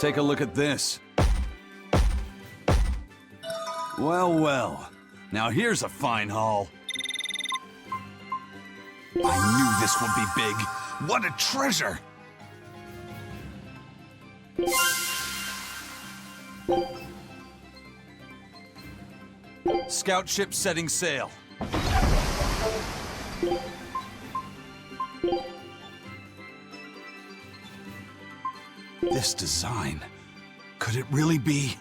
Take a look at this. Well, well. Now here's a fine haul. I knew this would be big. What a treasure! Scout ship setting sail. This design, could it really be?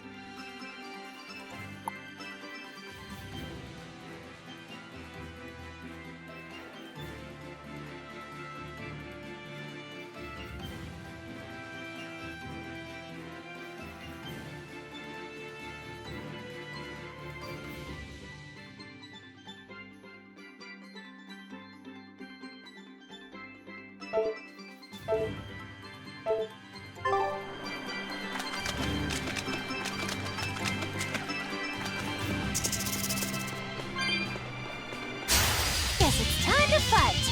Guess it's time to fight!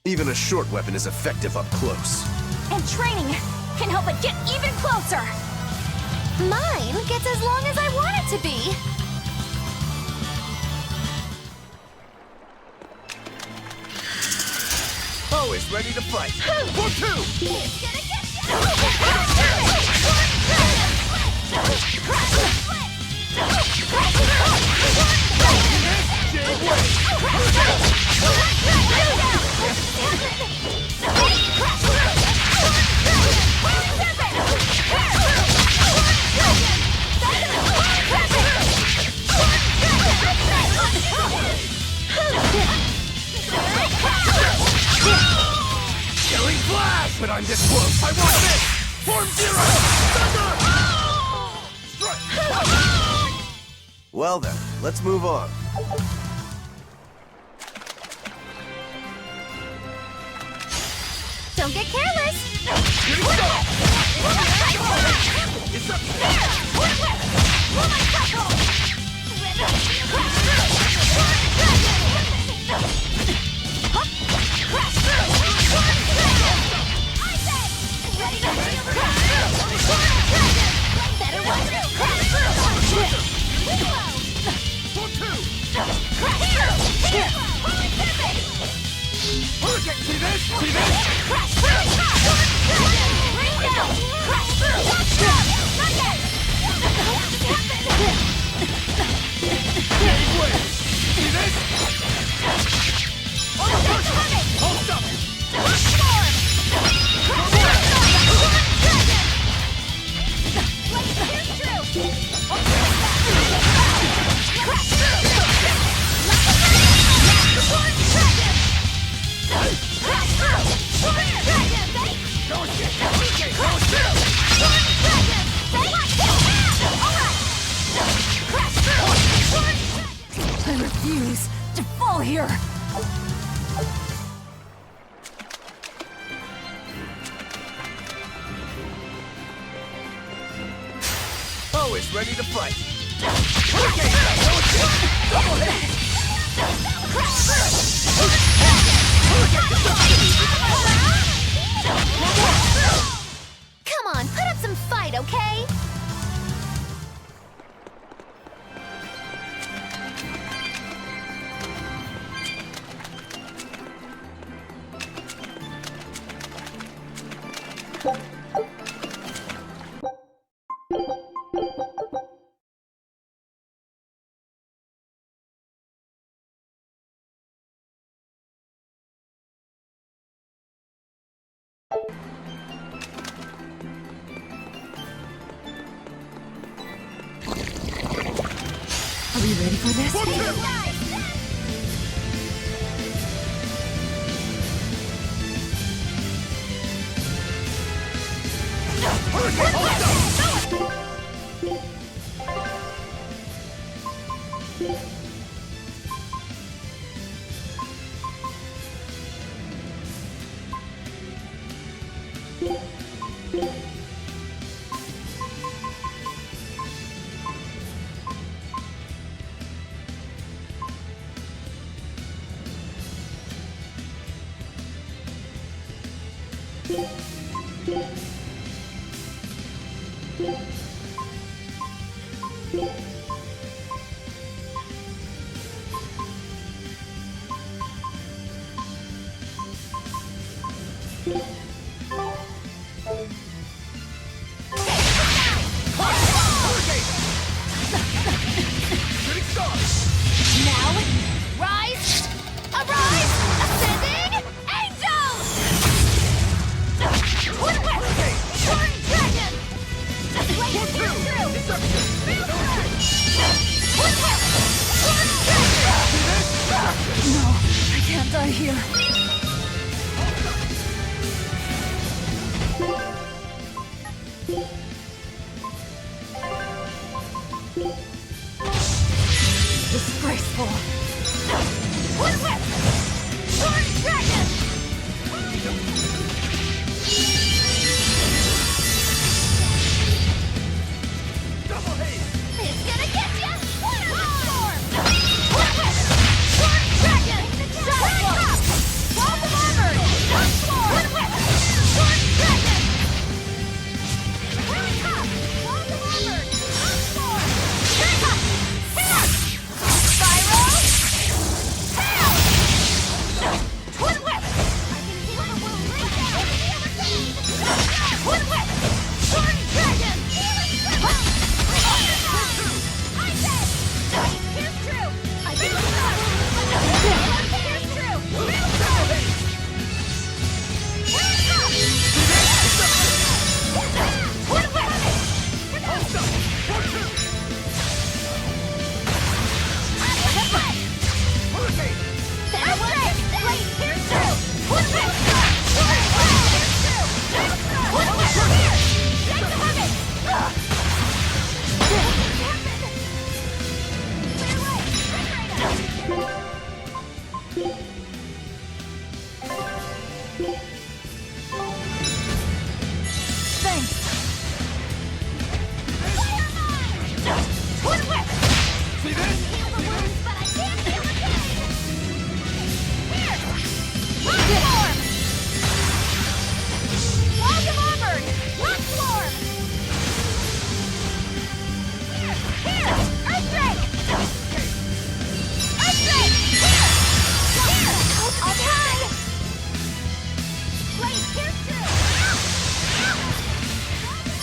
Even a short weapon is effective up close. And training can help it get even closer! Mine gets as long as I want it to be! Always ready to fight. For two! It's gonna get Killing flash! But I'm this close! I want this! Form zero! Thunder! Strike! Well then, let's move on. Don't get careless! Here we go! It's up Better watch it! See this? See this? See this? Hold up! I refuse to fall here! Always ready to fight. Come on, put up some fight, okay? Are we ready for this?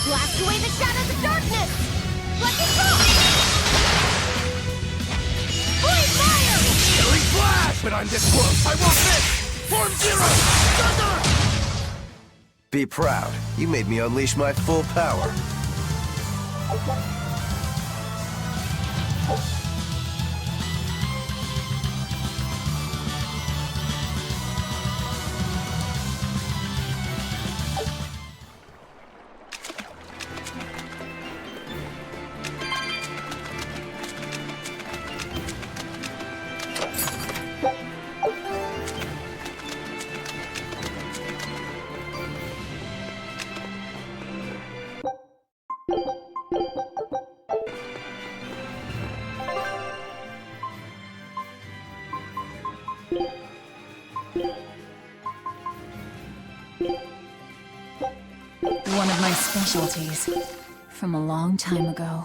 Blast away the shadows of darkness! Let it go! Blade fire! Killing flash! When I'm this close, I won't miss! Form zero! Thunder! Be proud. You made me unleash my full power. One of my specialties from a long time ago.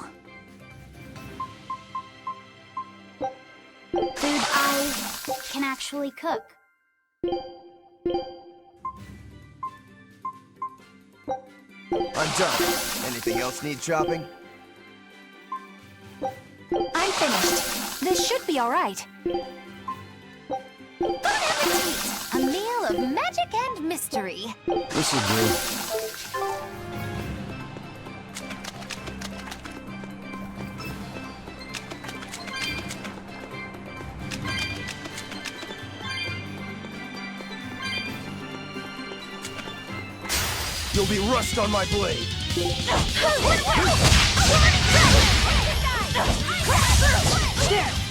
Food I can actually cook. I'm done. Anything else need chopping? I'm finished. This should be all right. Bon appetit! A meal of magic and mystery. This'll do. You'll be rust on my blade. There!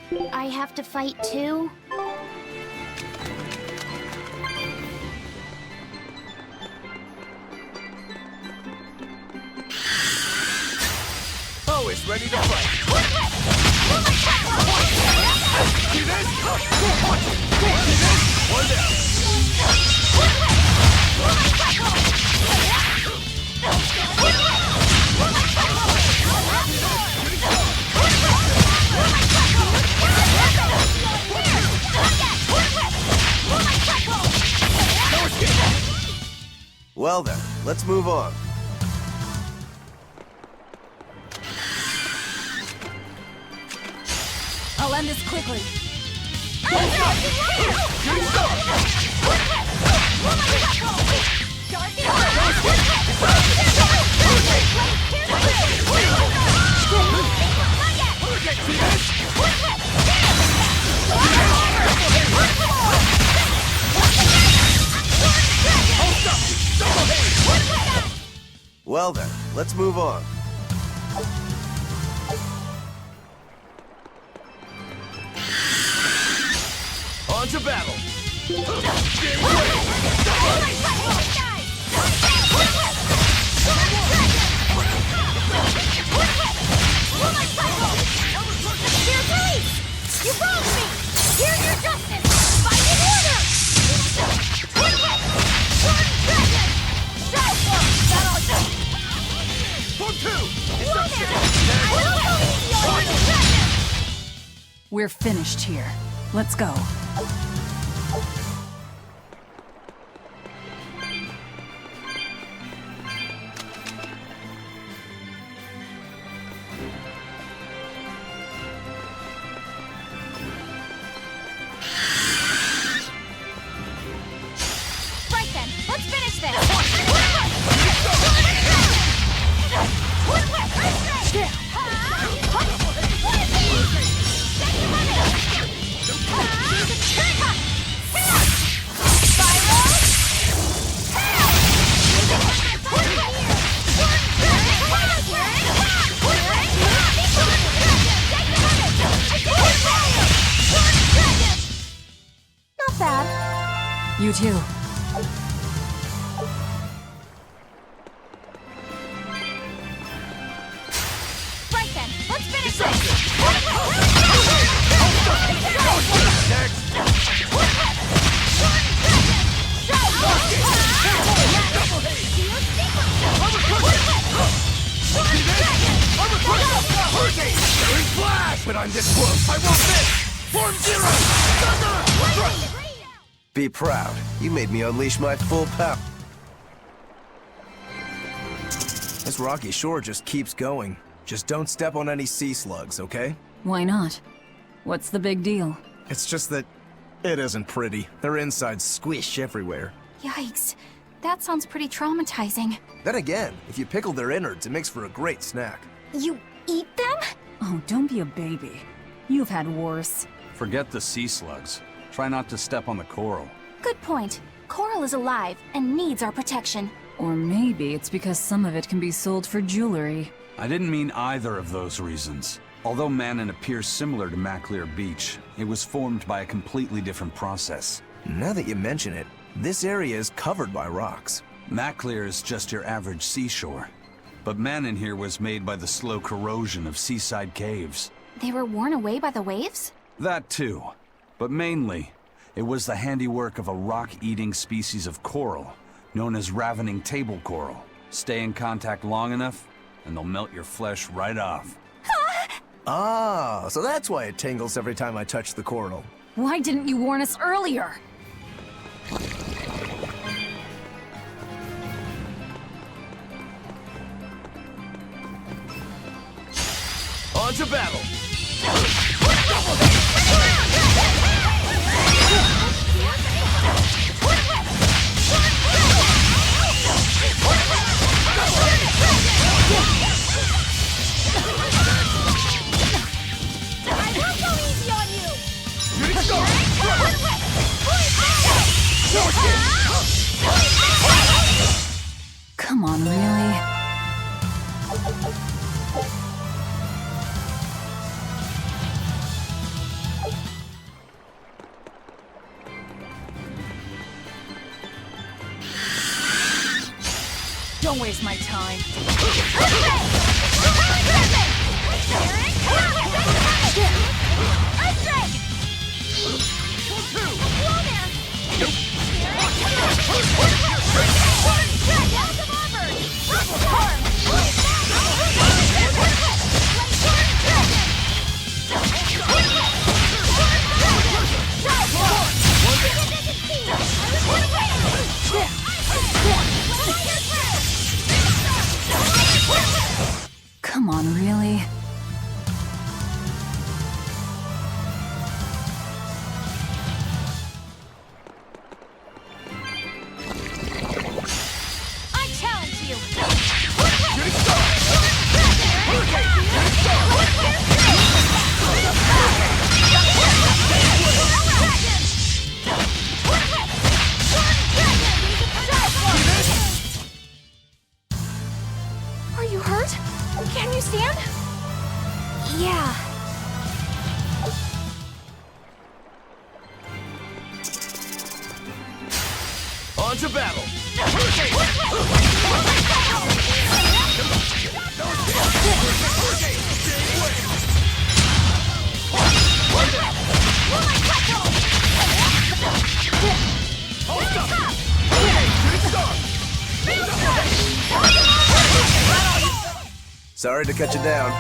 I have to fight too? Always ready to fight. See this? See this? One down. Well then, let's move on. I'll end this quickly. Well then, let's move on. On to battle. You wronged me! Here's your justice! Fight in order! One dragon! For two. We're finished here. Let's go. Right then, let's finish this! Not bad. You too. Right then, let's finish Flash! But I'm this close, I won't miss! Form zero! Thunder! Be proud. You made me unleash my full power. This rocky shore just keeps going. Just don't step on any sea slugs, okay? Why not? What's the big deal? It's just that it isn't pretty. Their insides squish everywhere. Yikes. That sounds pretty traumatizing. Then again, if you pickle their innards, it makes for a great snack. You eat them? Oh, don't be a baby. You've had worse. Forget the sea slugs. Try not to step on the coral. Good point. Coral is alive and needs our protection. Or maybe it's because some of it can be sold for jewelry. I didn't mean either of those reasons. Although Manann appears similar to Maclear Beach, it was formed by a completely different process. Now that you mention it, this area is covered by rocks. Maclear is just your average seashore. But Manann here was made by the slow corrosion of seaside caves. They were worn away by the waves? That too. But mainly, it was the handiwork of a rock-eating species of coral, known as ravening table coral. Stay in contact long enough, and they'll melt your flesh right off. Ah, so that's why it tingles every time I touch the coral. Why didn't you warn us earlier? On to battle! Come on, really? Don't waste my time. Come on, really? I challenge you! Are you hurt? Can you stand? Yeah. On to battle! Sorry to cut you down.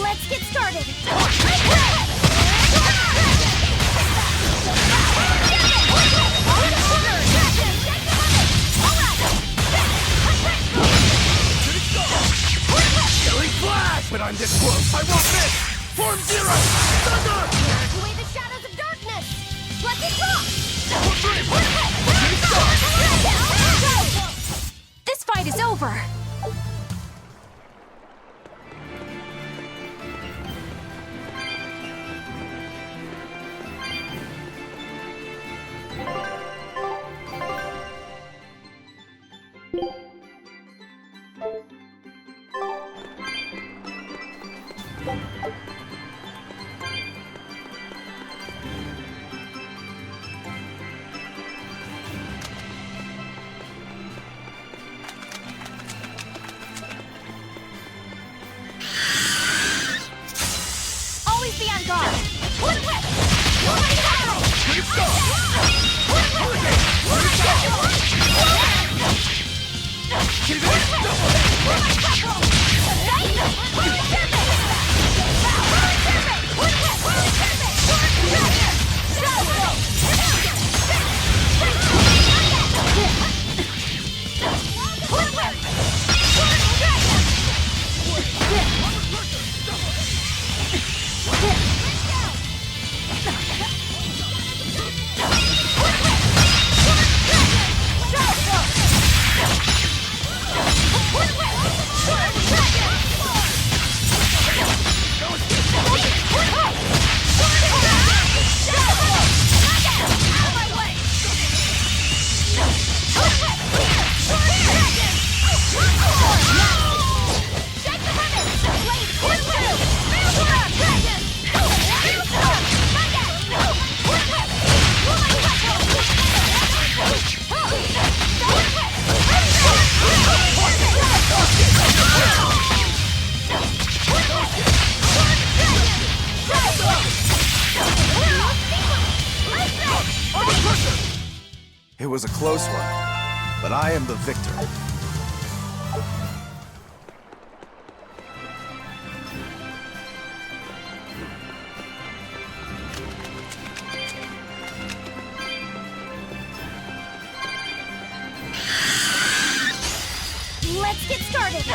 Let's get started! Killing flash! When I'm this close, I won't miss! Form zero! Thunder! Away the shadows of darkness! Let's it rock! This fight is over! Always be on guard! It was a close one, but I am the victor. Let's get started!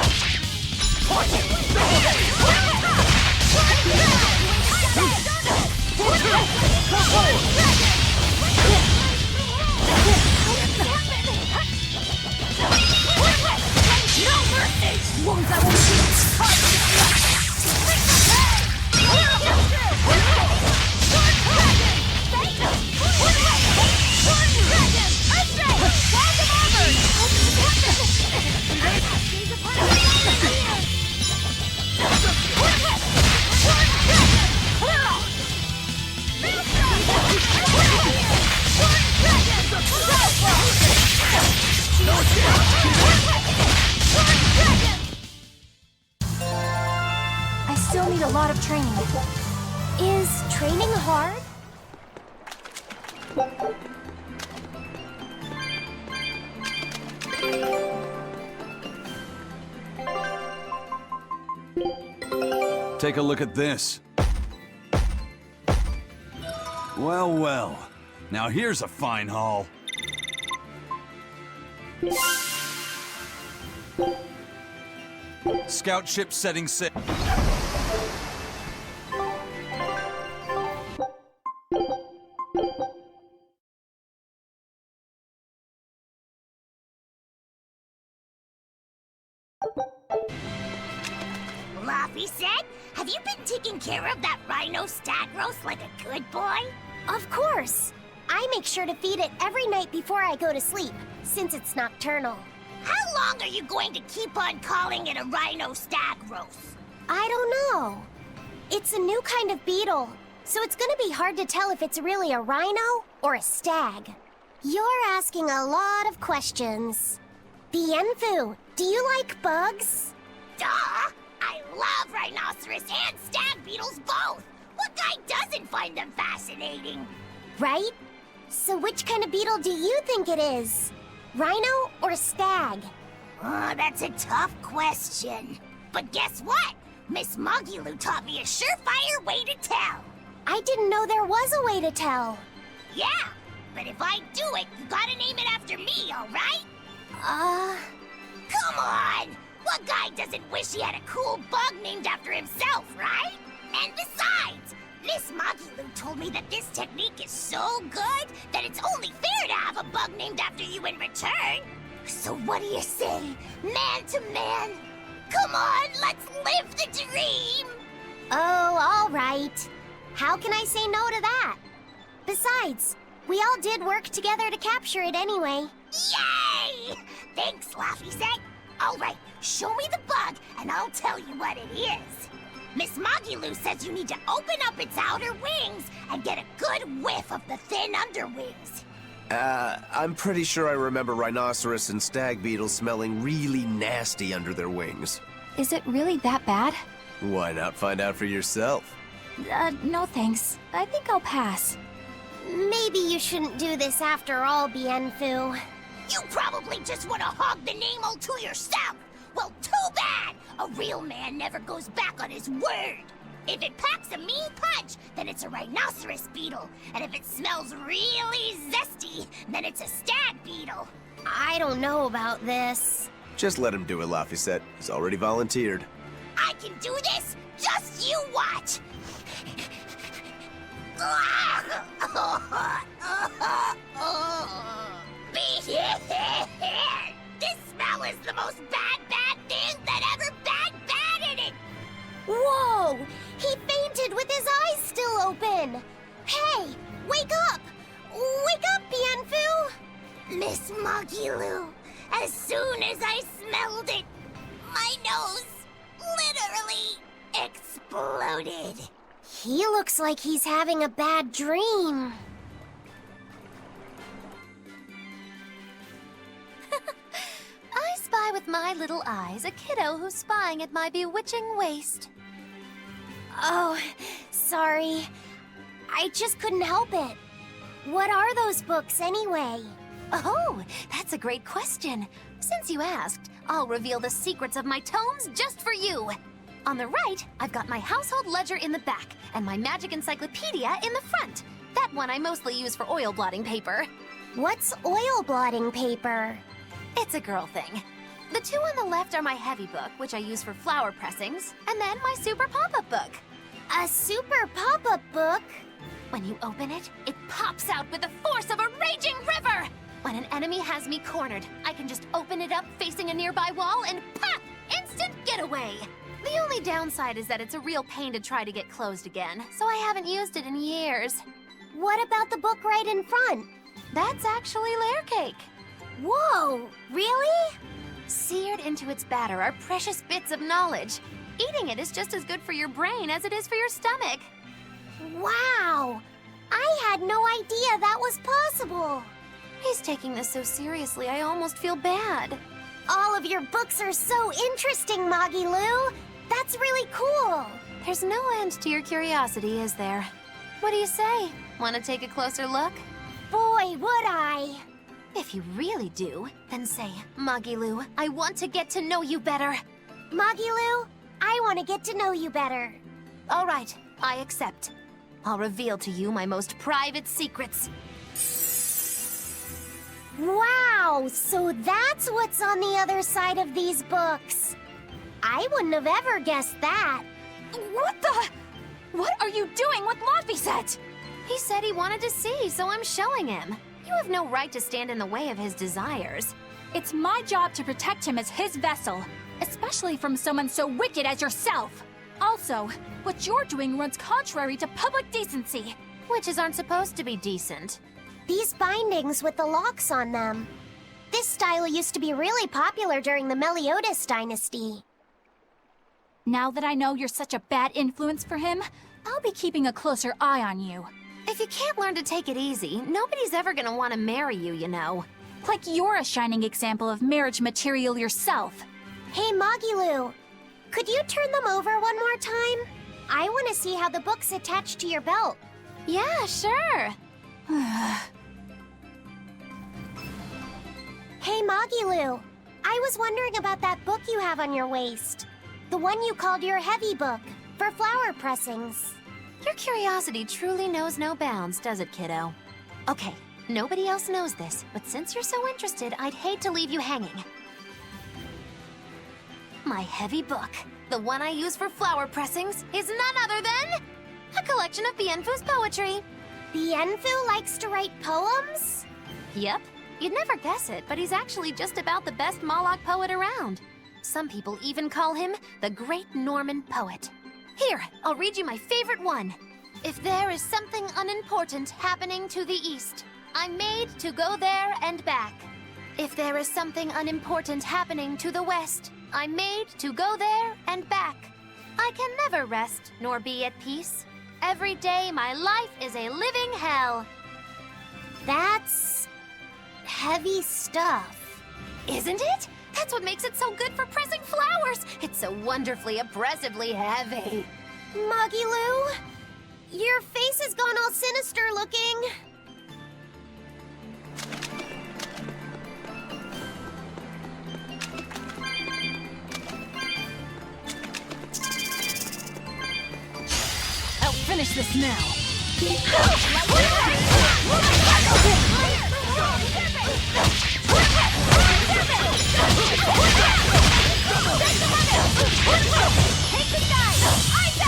Wounds I won't lot of training. Is training hard? Take a look at this. Well, well. Now here's a fine haul. Scout ship setting sail. Laffy said, have you been taking care of that rhino stag roast like a good boy? Of course. I make sure to feed it every night before I go to sleep, since it's nocturnal. How long are you going to keep on calling it a rhino stag roast? I don't know. It's a new kind of beetle, so it's gonna be hard to tell if it's really a rhino or a stag. You're asking a lot of questions. Bienfu, do you like bugs? Duh! I love rhinoceros and stag beetles both! What guy doesn't find them fascinating? Right? So which kind of beetle do you think it is? Rhino or stag? Oh, that's a tough question. But guess what? Miss Mogulu taught me a surefire way to tell. I didn't know there was a way to tell. Yeah, but if I do it, you gotta name it after me, alright? Come on! What guy doesn't wish he had a cool bug named after himself, right? And besides, Miss Mogulu told me that this technique is so good that it's only fair to have a bug named after you in return. So what do you say, man to man? Come on, let's live the dream! Oh, all right. How can I say no to that? Besides, we all did work together to capture it anyway. Yay! Thanks, Laffy said. All right, show me the bug and I'll tell you what it is. Miss Mogulu says you need to open up its outer wings and get a good whiff of the thin underwings. I'm pretty sure I remember rhinoceros and stag beetles smelling really nasty under their wings. Is it really that bad? Why not find out for yourself? No thanks. I think I'll pass. Maybe you shouldn't do this after all, Bienfu. You probably just want to hog the name all to yourself. Well, too bad! A real man never goes back on his word. If it packs a mean punch, then it's a rhinoceros beetle. And if it smells really zesty, then it's a stag beetle. I don't know about this. Just let him do it, Laffy. He's already volunteered. I can do this! Just you watch! This smell is the most bad thing that ever bad it! Whoa! He fainted with his eyes still open! Hey! Wake up! Wake up, Bienfu! Miss Mogulu, as soon as I smelled it, my nose literally exploded. He looks like he's having a bad dream. I spy with my little eyes a kiddo who's spying at my bewitching waist. Oh, sorry. I just couldn't help it. What are those books anyway? Oh, that's a great question. Since you asked, I'll reveal the secrets of my tomes just for you. On the right, I've got my household ledger in the back, and my magic encyclopedia in the front. That one I mostly use for oil blotting paper. What's oil blotting paper? It's a girl thing. The two on the left are my heavy book, which I use for flower pressings, and then my super pop-up book. A super pop-up book? When you open it, it pops out with the force of a raging river! When an enemy has me cornered, I can just open it up facing a nearby wall and pop! Instant getaway! The only downside is that it's a real pain to try to get closed again, so I haven't used it in years. What about the book right in front? That's actually layer cake. Whoa, really? Seared into its batter are precious bits of knowledge. Eating it is just as good for your brain as it is for your stomach. Wow! I had no idea that was possible. He's taking this so seriously, I almost feel bad. All of your books are so interesting, Moggy Lou. That's really cool. There's no end to your curiosity, is there? What do you say? Want to take a closer look? Boy, would I! If you really do, then say, Magilu, I want to get to know you better. Magilu, I want to get to know you better. All right, I accept. I'll reveal to you my most private secrets. Wow, so that's what's on the other side of these books. I wouldn't have ever guessed that. What the? What are you doing with Laphicet? He said he wanted to see, so I'm showing him. You have no right to stand in the way of his desires. It's my job to protect him as his vessel, especially from someone so wicked as yourself. Also, what you're doing runs contrary to public decency. Witches aren't supposed to be decent. These bindings with the locks on them. This style used to be really popular during the Meliodas dynasty. Now that I know you're such a bad influence for him, I'll be keeping a closer eye on you. If you can't learn to take it easy, nobody's ever gonna want to marry you, you know. Like you're a shining example of marriage material yourself. Hey, Magilu, could you turn them over one more time? I want to see how the book's attached to your belt. Yeah, sure. Hey, Magilu, I was wondering about that book you have on your waist. The one you called your heavy book, for flower pressings. Your curiosity truly knows no bounds, does it, kiddo? Okay, nobody else knows this, but since you're so interested, I'd hate to leave you hanging. My heavy book, the one I use for flower pressings, is none other than a collection of Bienfu's poetry. Bienfu likes to write poems? Yep, you'd never guess it, but he's actually just about the best Moloch poet around. Some people even call him the Great Norman Poet. Here, I'll read you my favorite one. If there is something unimportant happening to the east, I'm made to go there and back. If there is something unimportant happening to the west, I'm made to go there and back. I can never rest nor be at peace. Every day my life is a living hell. That's heavy stuff. Isn't it? That's what makes it so good for pressing flowers. It's so wonderfully, oppressively heavy. Magilu, your face has gone all sinister looking. I'll finish this now. Take the side! I say!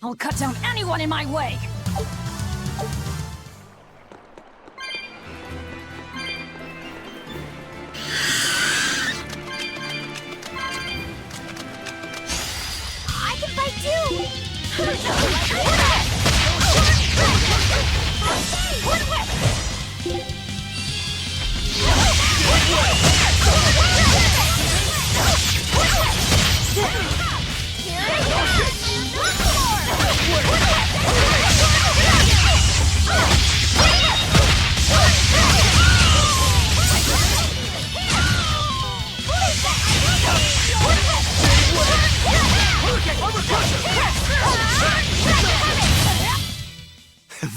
I'll cut down anyone in my way. I can fight too!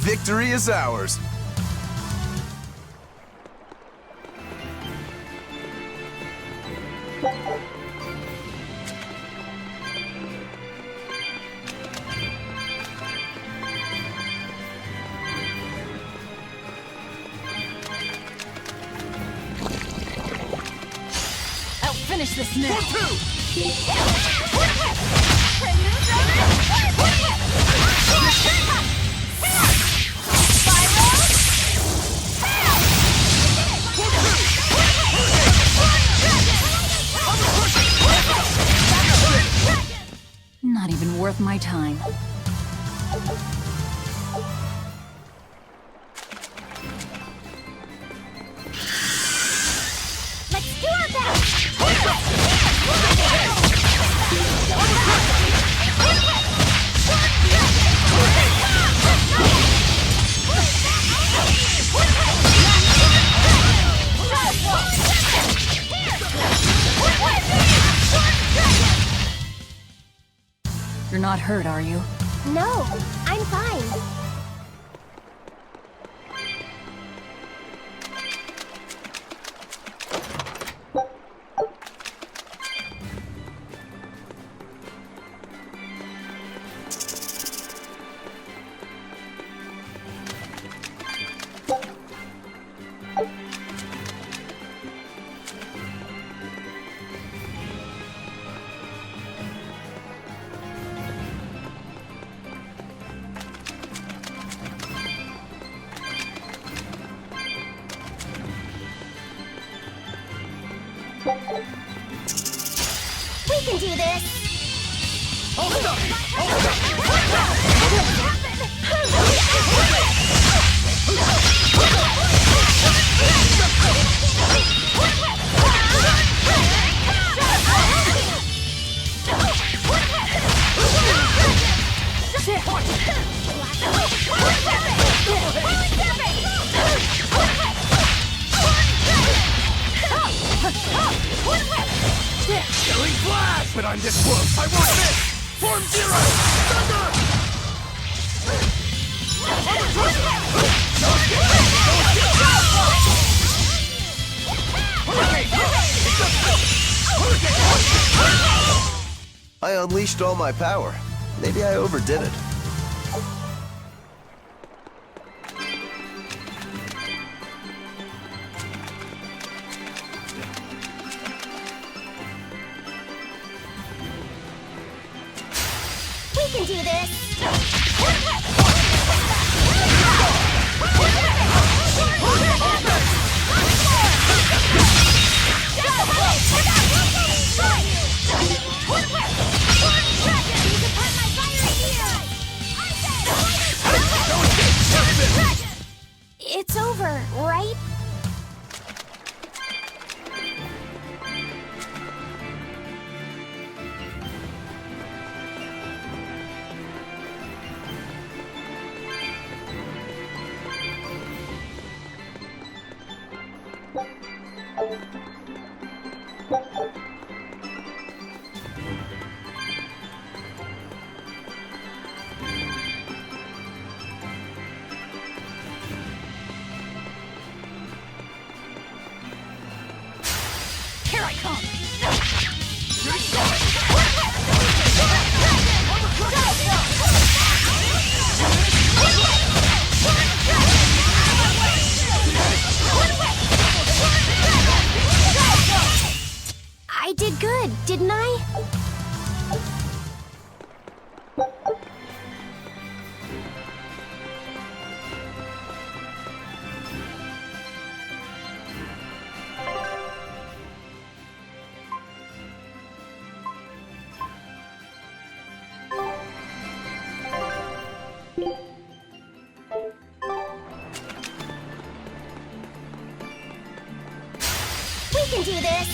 Victory is ours. I'll finish this now. Not even worth my time. Let's do our best! not hurt, are you? No, I'm fine. We can do this! Hold up! Hold up! Killing flash! But I'm this close! I won't miss! Form zero! Thunder! I unleashed all my power. Maybe I overdid it. We can do this! It's over, right? Here I come! I did good, didn't I? We can do this!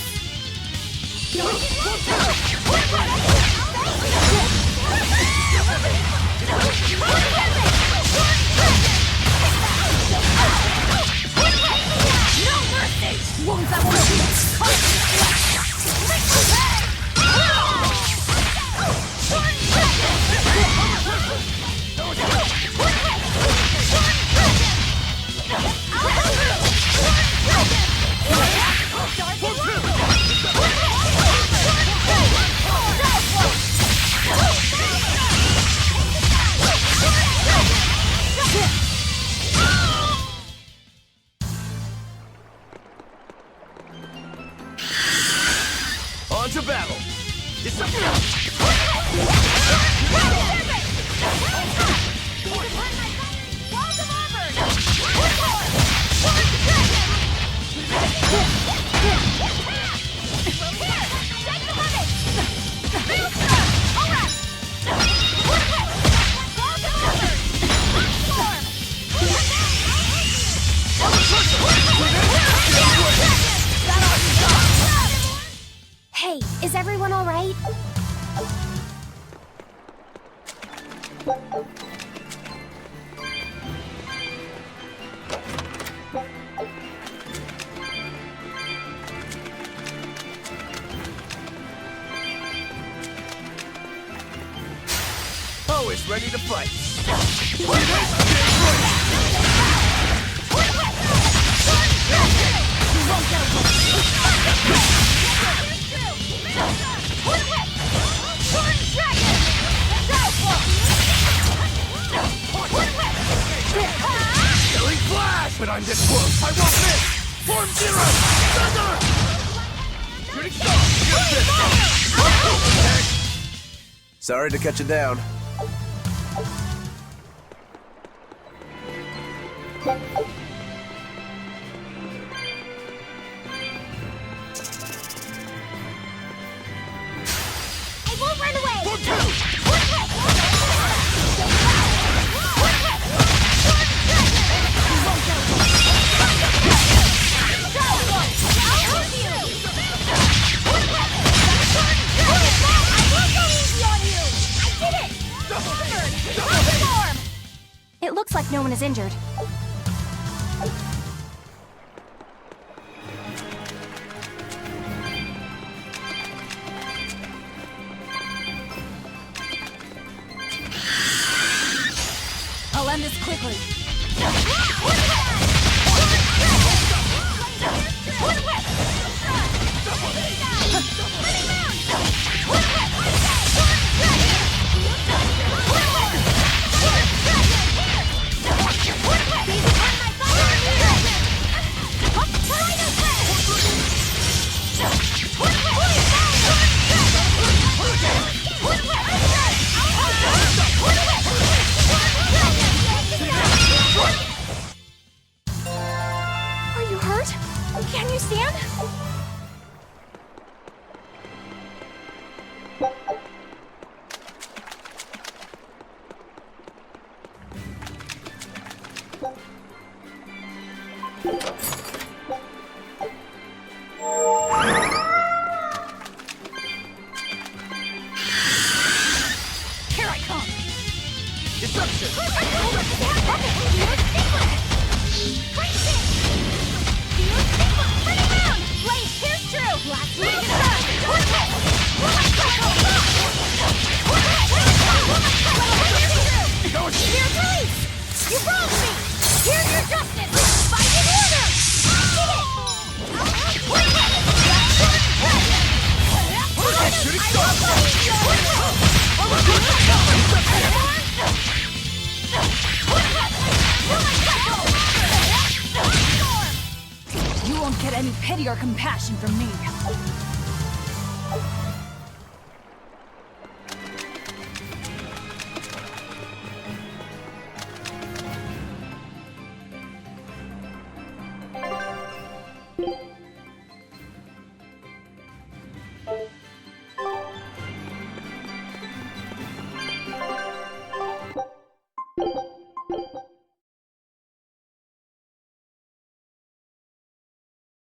On to battle! Hey, is everyone all right? ready to fight. Killing flash! When I'm this close, I won't miss! Form zero! Thunder! Shooting star! Sorry to cut you down. I won't run away! It looks like no one is injured. I'll end this quickly. Are you hurt? Can you stand? Here I come! Destruction! You wronged me! Here's your justice! Fight in order! Shooting star! You won't get any pity or compassion from me.